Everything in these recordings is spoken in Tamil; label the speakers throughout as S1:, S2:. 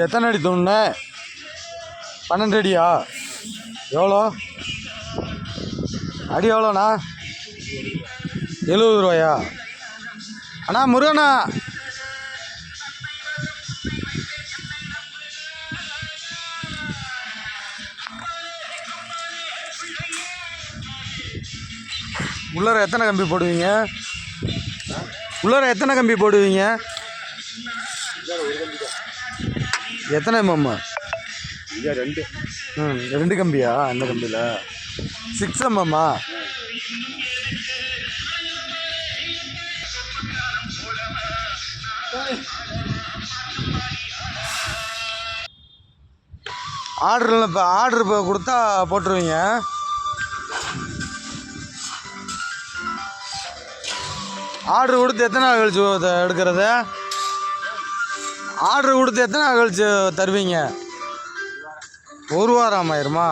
S1: எத்தனை அடி தூண்ண? 12 அடியா? எவ்வளோ அடி? எவ்வளோண்ணா? 70 ரூபாயா? அண்ணா முருகண்ணா, உள்ளார எத்தனை கம்பி போடுவீங்க? உள்ளார எத்தனை கம்பி போடுவீங்க? எத்தனை எம்எம்?
S2: 2.
S1: 2 கம்பியா? அந்த கம்பியில் 6 எம்எம்மா? ஆர்டரில் இப்போ ஆர்டர் இப்போ கொடுத்தா போட்டுருவீங்க? ஆர்டர் கொடுத்து எத்தனை நாள் கழிச்சு எடுக்கிறது? ஆர்டர் கொடுத்து எத்தனை நாள் கழிச்சு தருவீங்க? 1 வாரம் ஆயிருமா?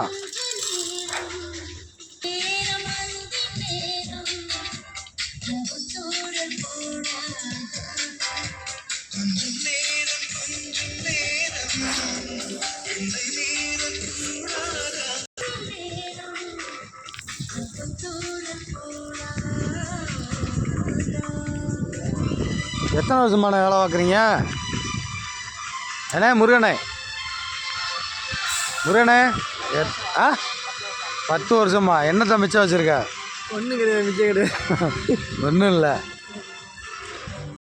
S1: எத்தனை வருஷமான வேலை பார்க்குறீங்க? ஏண்ணே முருகனே, முருகனே 10 வருஷமா? என்னத்தை மிச்சம் வச்சுருக்க?
S2: ஒன்றும் கிடையாது, மிச்சம் கிடையாது.
S1: ஒன்றும் இல்லை.